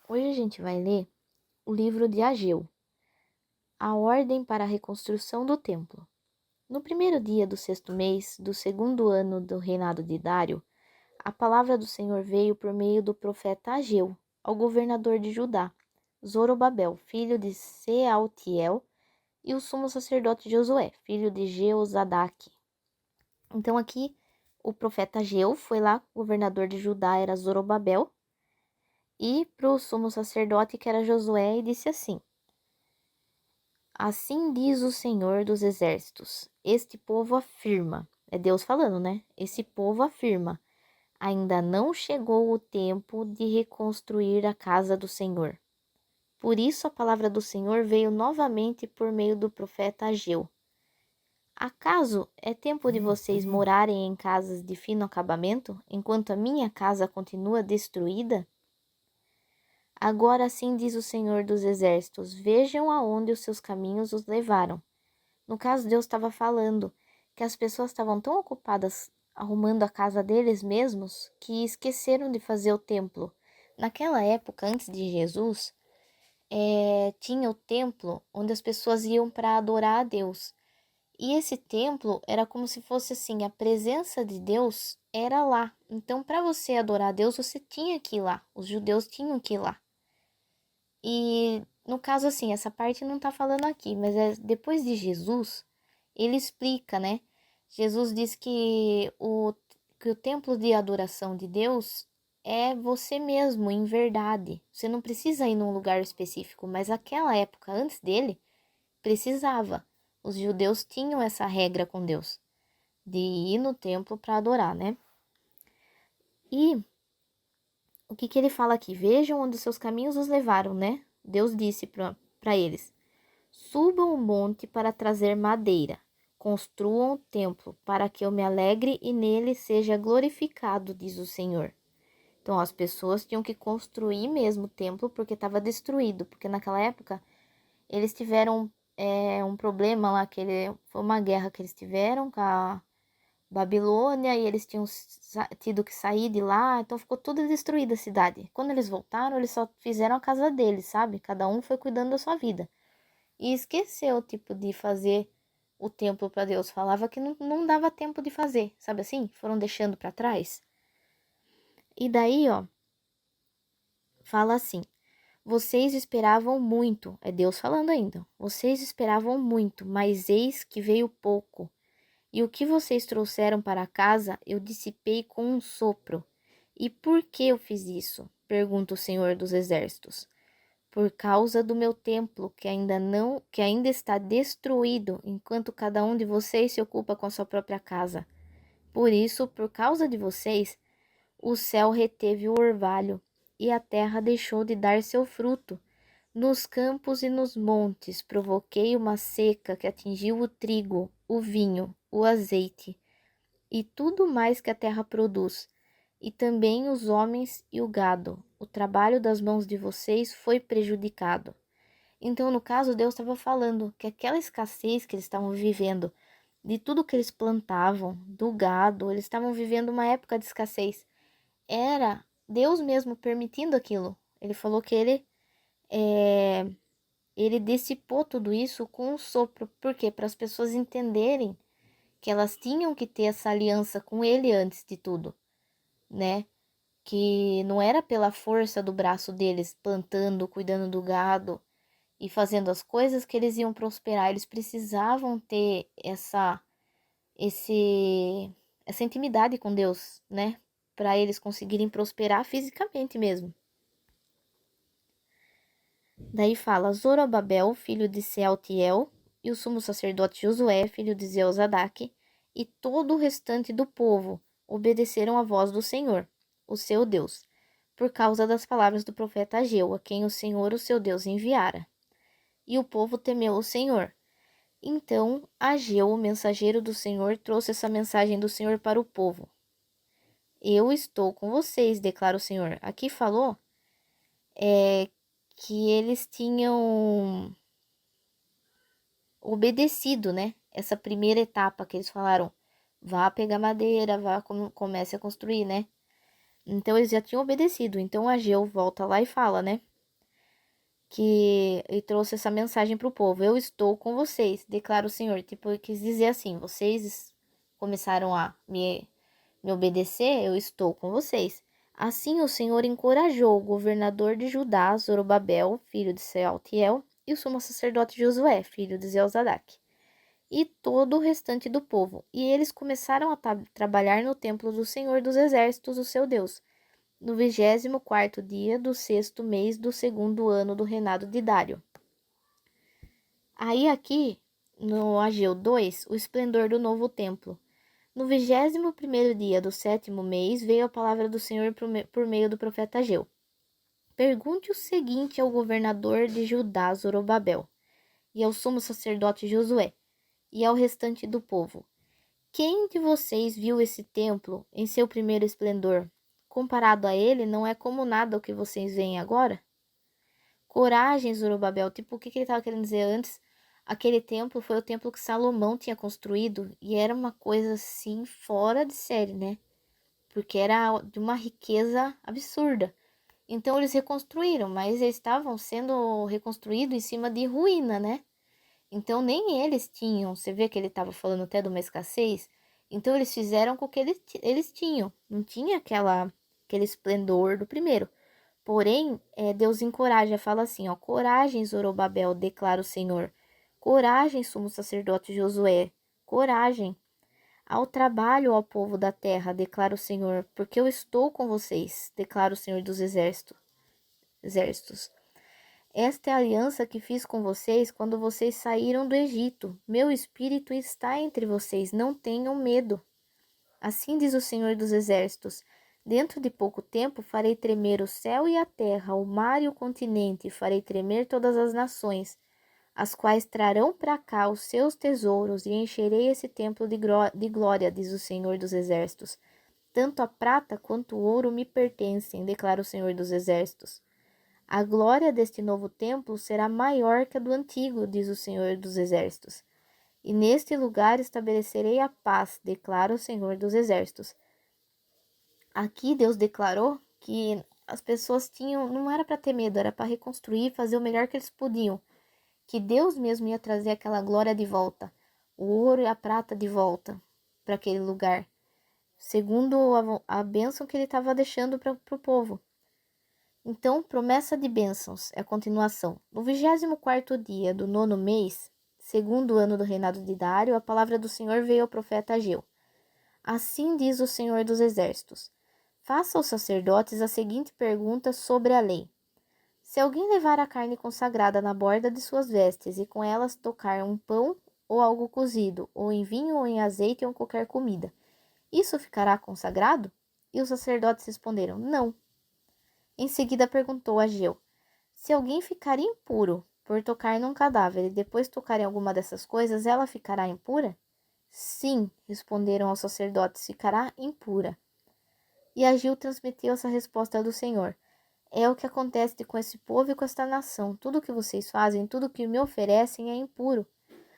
Hoje a gente vai ler o livro de Ageu, a ordem para a reconstrução do templo. No primeiro dia do sexto mês do segundo ano do reinado de Dário, a palavra do Senhor veio por meio do profeta Ageu ao governador de Judá, Zorobabel, filho de Sealtiel, e o sumo sacerdote Josué, filho de Jeozadaque. Então aqui o profeta Ageu foi lá, o governador de Judá era Zorobabel, e para o sumo sacerdote que era Josué, e disse assim: Assim diz o Senhor dos Exércitos, este povo afirma, é Deus falando, né? Esse povo afirma, ainda não chegou o tempo de reconstruir a casa do Senhor. Por isso a palavra do Senhor veio novamente por meio do profeta Ageu. Acaso é tempo de vocês morarem em casas de fino acabamento, enquanto a minha casa continua destruída? Agora assim diz o Senhor dos Exércitos, vejam aonde os seus caminhos os levaram. No caso, Deus estava falando que as pessoas estavam tão ocupadas arrumando a casa deles mesmos que esqueceram de fazer o templo. Naquela época, antes de Jesus, tinha o templo onde as pessoas iam para adorar a Deus. E esse templo era como se fosse assim, a presença de Deus era lá. Então, para você adorar a Deus, você tinha que ir lá. Os judeus tinham que ir lá. E no caso assim, essa parte não tá falando aqui, mas é depois de Jesus, ele explica, né? Jesus diz que o templo de adoração de Deus é você mesmo, em verdade. Você não precisa ir num lugar específico, mas aquela época antes dele, precisava. Os judeus tinham essa regra com Deus, de ir no templo para adorar, né? E o que ele fala aqui? Vejam onde seus caminhos os levaram, né? Deus disse para eles: Subam o monte para trazer madeira. Construam o templo para que eu me alegre e nele seja glorificado, diz o Senhor. Então as pessoas tinham que construir mesmo o templo porque estava destruído, porque naquela época eles tiveram um problema lá, foi uma guerra que eles tiveram com a Babilônia e eles tinham tido que sair de lá, então ficou tudo destruída a cidade. Quando eles voltaram, eles só fizeram a casa deles, sabe? Cada um foi cuidando da sua vida. E esqueceu, tipo, de fazer o templo para Deus. Falava que não dava tempo de fazer, sabe assim? Foram deixando para trás. E daí, ó, fala assim: Vocês esperavam muito, é Deus falando ainda. Vocês esperavam muito, mas eis que veio pouco. E o que vocês trouxeram para casa, eu dissipei com um sopro. E por que eu fiz isso? Pergunta o Senhor dos Exércitos. Por causa do meu templo, que ainda está destruído, enquanto cada um de vocês se ocupa com a sua própria casa. Por isso, por causa de vocês, o céu reteve o orvalho, e a terra deixou de dar seu fruto. Nos campos e nos montes provoquei uma seca que atingiu o trigo, o vinho, o azeite e tudo mais que a terra produz, e também os homens e o gado. O trabalho das mãos de vocês foi prejudicado. Então, no caso, Deus estava falando que aquela escassez que eles estavam vivendo, de tudo que eles plantavam, do gado, eles estavam vivendo uma época de escassez. Era Deus mesmo permitindo aquilo. Ele falou que ele dissipou tudo isso com um sopro. Por quê? Para as pessoas entenderem que elas tinham que ter essa aliança com ele antes de tudo, né? Que não era pela força do braço deles plantando, cuidando do gado e fazendo as coisas que eles iam prosperar. Eles precisavam ter esse essa intimidade com Deus, né? Para eles conseguirem prosperar fisicamente mesmo. Daí fala Zorobabel, filho de Sealtiel, e o sumo sacerdote Josué, filho de Jeozadaque, e todo o restante do povo obedeceram à voz do Senhor, o seu Deus, por causa das palavras do profeta Ageu, a quem o Senhor, o seu Deus, enviara. E o povo temeu o Senhor. Então Ageu, o mensageiro do Senhor, trouxe essa mensagem do Senhor para o povo. Eu estou com vocês, declara o Senhor. Aqui falou que eles tinham obedecido, né? Essa primeira etapa que eles falaram, vá pegar madeira, comece a construir, né? Então eles já tinham obedecido. Então Ageu volta lá e fala, né? que ele trouxe essa mensagem para o povo: eu estou com vocês, declara o Senhor. Tipo, ele quis dizer assim: vocês começaram a me obedecer, eu estou com vocês. Assim o Senhor encorajou o governador de Judá, Zorobabel, filho de Sealtiel, e o sumo sacerdote Josué, filho de Zelzadaque, e todo o restante do povo. E eles começaram a trabalhar no templo do Senhor dos Exércitos, o seu Deus, no 24º dia do 6º mês do 2º ano do reinado de Dário. Aí aqui, no Ageu 2, o esplendor do novo templo. No 21º dia do 7º mês, veio a palavra do Senhor por meio do profeta Ageu. Pergunte o seguinte ao governador de Judá, Zorobabel, e ao sumo sacerdote Josué, e ao restante do povo: quem de vocês viu esse templo em seu primeiro esplendor? Comparado a ele, não é como nada o que vocês veem agora? Coragem, Zorobabel. Tipo, o que ele estava querendo dizer antes? Aquele templo foi o templo que Salomão tinha construído e era uma coisa assim fora de série, né? Porque era de uma riqueza absurda. Então eles reconstruíram, mas eles estavam sendo reconstruídos em cima de ruína, né? Então nem eles tinham, você vê que ele estava falando até de uma escassez, então eles fizeram com o que eles tinham, não tinha aquele esplendor do primeiro. Porém, Deus encoraja, fala assim, ó: coragem, Zorobabel, declara o Senhor. Coragem, sumo sacerdote Josué. Coragem. Ao trabalho, ó povo da terra, declara o Senhor, porque eu estou com vocês, declara o Senhor dos exércitos. Esta é a aliança que fiz com vocês quando vocês saíram do Egito. Meu espírito está entre vocês, não tenham medo. Assim diz o Senhor dos exércitos: dentro de pouco tempo farei tremer o céu e a terra, o mar e o continente, farei tremer todas as nações, as quais trarão para cá os seus tesouros, e encherei esse templo de glória, diz o Senhor dos exércitos. Tanto a prata quanto o ouro me pertencem, declara o Senhor dos exércitos. A glória deste novo templo será maior que a do antigo, diz o Senhor dos exércitos. E neste lugar estabelecerei a paz, declara o Senhor dos exércitos. Aqui Deus declarou que as pessoas tinham, não era para ter medo, era para reconstruir, fazer o melhor que eles podiam. Que Deus mesmo ia trazer aquela glória de volta, o ouro e a prata de volta para aquele lugar, segundo a bênção que ele estava deixando para o povo. Então, promessa de bênçãos é a continuação. No 24º dia do 9º mês, 2º ano do reinado de Dário, a palavra do Senhor veio ao profeta Ageu. Assim diz o Senhor dos exércitos: faça aos sacerdotes a seguinte pergunta sobre a lei. Se alguém levar a carne consagrada na borda de suas vestes e com elas tocar um pão ou algo cozido, ou em vinho ou em azeite ou em qualquer comida, isso ficará consagrado? E os sacerdotes responderam: não. Em seguida perguntou a Ageu: se alguém ficar impuro por tocar num cadáver e depois tocar em alguma dessas coisas, ela ficará impura? Sim, responderam aos sacerdotes, ficará impura. E Ageu transmitiu essa resposta do Senhor: é o que acontece com esse povo e com esta nação. Tudo o que vocês fazem, tudo o que me oferecem é impuro.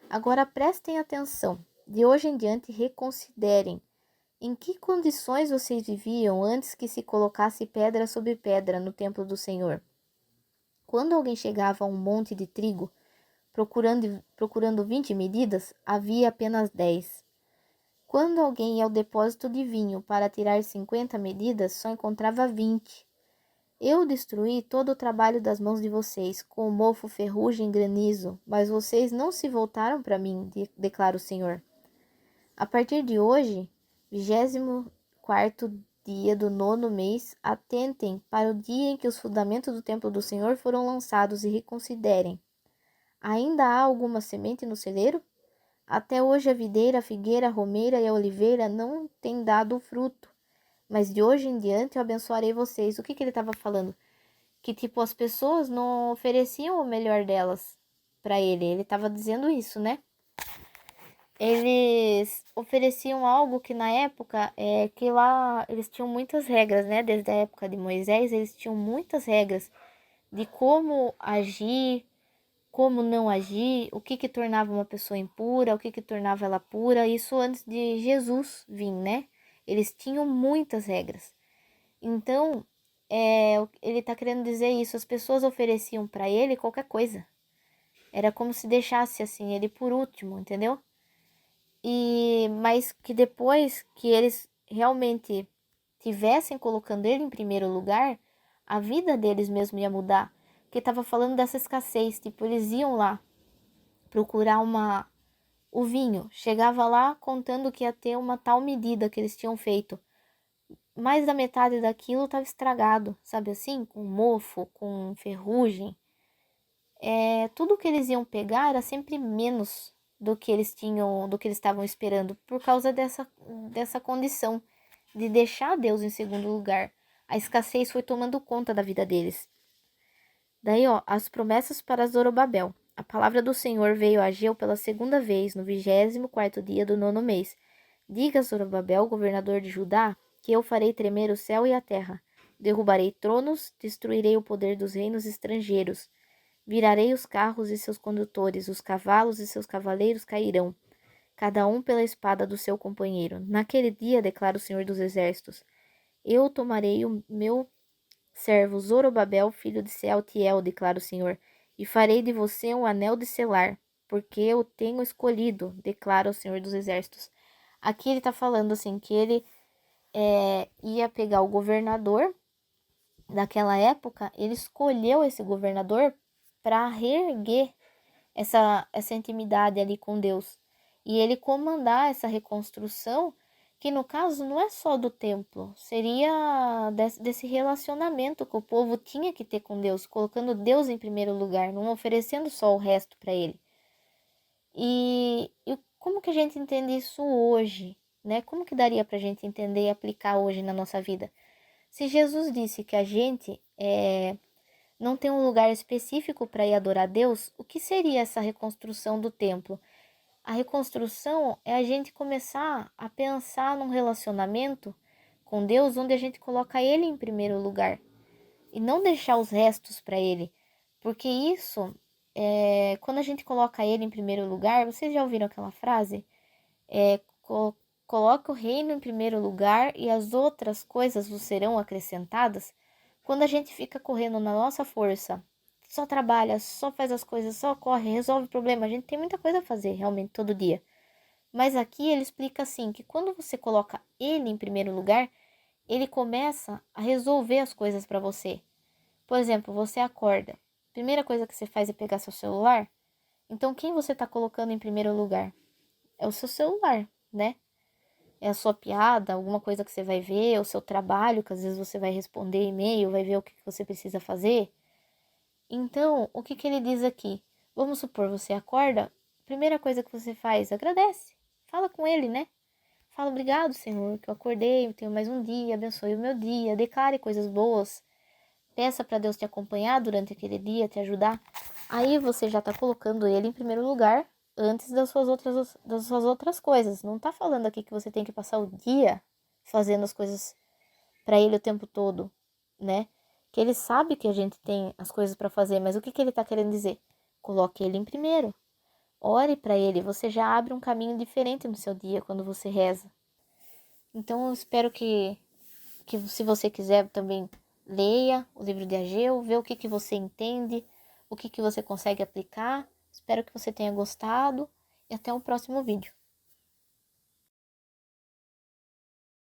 Agora prestem atenção. De hoje em diante, reconsiderem. Em que condições vocês viviam antes que se colocasse pedra sobre pedra no templo do Senhor? Quando alguém chegava a um monte de trigo, procurando 20 medidas, havia apenas 10. Quando alguém ia ao depósito de vinho para tirar 50 medidas, só encontrava 20. Eu destruí todo o trabalho das mãos de vocês, com mofo, ferrugem, granizo, mas vocês não se voltaram para mim, declara o Senhor. A partir de hoje, 24º dia do 9º mês, atentem para o dia em que os fundamentos do templo do Senhor foram lançados e reconsiderem. Ainda há alguma semente no celeiro? Até hoje a videira, a figueira, a romeira e a oliveira não têm dado fruto. Mas de hoje em diante eu abençoarei vocês. O que ele estava falando? Que tipo, as pessoas não ofereciam o melhor delas para ele. Ele estava dizendo isso, né? Eles ofereciam algo que na época, que lá eles tinham muitas regras, né? Desde a época de Moisés, eles tinham muitas regras de como agir, como não agir, o que tornava uma pessoa impura, o que tornava ela pura. Isso antes de Jesus vir, né? Eles tinham muitas regras. Então, ele tá querendo dizer isso. As pessoas ofereciam para ele qualquer coisa. Era como se deixasse assim ele por último, entendeu? Mas que depois que eles realmente tivessem colocando ele em primeiro lugar, a vida deles mesmo ia mudar. Porque tava falando dessa escassez, tipo, eles iam lá procurar o vinho, chegava lá contando que ia ter uma tal medida que eles tinham feito. Mais da metade daquilo estava estragado, sabe assim? Com mofo, com ferrugem. Tudo que eles iam pegar era sempre menos do que eles tinham, do que eles estavam esperando, por causa dessa condição de deixar Deus em segundo lugar. A escassez foi tomando conta da vida deles. Daí, ó, as promessas para Zorobabel. A palavra do Senhor veio a Ageu pela segunda vez, no 24º dia do 9º mês. Diga a Zorobabel, governador de Judá, que eu farei tremer o céu e a terra. Derrubarei tronos, destruirei o poder dos reinos estrangeiros. Virarei os carros e seus condutores, os cavalos e seus cavaleiros cairão, cada um pela espada do seu companheiro. Naquele dia, declara o Senhor dos Exércitos, eu tomarei o meu servo Zorobabel, filho de Sealtiel, declara o Senhor, e farei de você um anel de selar, porque eu tenho escolhido, declara o Senhor dos Exércitos. Aqui ele está falando assim, que ele ia pegar o governador daquela época, ele escolheu esse governador para reerguer essa intimidade ali com Deus. E ele comandar essa reconstrução, que no caso não é só do templo, seria desse relacionamento que o povo tinha que ter com Deus, colocando Deus em primeiro lugar, não oferecendo só o resto para ele. E como que a gente entende isso hoje, né? Como que daria para a gente entender e aplicar hoje na nossa vida? Se Jesus disse que a gente não tem um lugar específico para ir adorar a Deus, o que seria essa reconstrução do templo? A reconstrução é a gente começar a pensar num relacionamento com Deus onde a gente coloca Ele em primeiro lugar e não deixar os restos para Ele, porque isso, quando a gente coloca Ele em primeiro lugar, vocês já ouviram aquela frase? É, coloca o reino em primeiro lugar e as outras coisas vos serão acrescentadas. Quando a gente fica correndo na nossa força, só trabalha, só faz as coisas, só corre, resolve o problema, a gente tem muita coisa a fazer realmente todo dia. Mas aqui ele explica assim, que quando você coloca ele em primeiro lugar, ele começa a resolver as coisas para você. Por exemplo, você acorda, primeira coisa que você faz é pegar seu celular. Então quem você está colocando em primeiro lugar? É o seu celular, né? É a sua piada, alguma coisa que você vai ver, o seu trabalho, que às vezes você vai responder e-mail, vai ver o que você precisa fazer. Então, o que ele diz aqui? Vamos supor, você acorda, primeira coisa que você faz, agradece. Fala com ele, né? Fala, obrigado, Senhor, que eu acordei, eu tenho mais um dia, abençoe o meu dia, declare coisas boas. Peça para Deus te acompanhar durante aquele dia, te ajudar. Aí você já está colocando ele em primeiro lugar antes das suas outras coisas. Não está falando aqui que você tem que passar o dia fazendo as coisas para ele o tempo todo, né? Que ele sabe que a gente tem as coisas para fazer, mas o que ele está querendo dizer? Coloque ele em primeiro. Ore para ele, você já abre um caminho diferente no seu dia quando você reza. Então eu espero que se você quiser também leia o livro de Ageu, vê o que você entende, o que você consegue aplicar. Espero que você tenha gostado e até o próximo vídeo.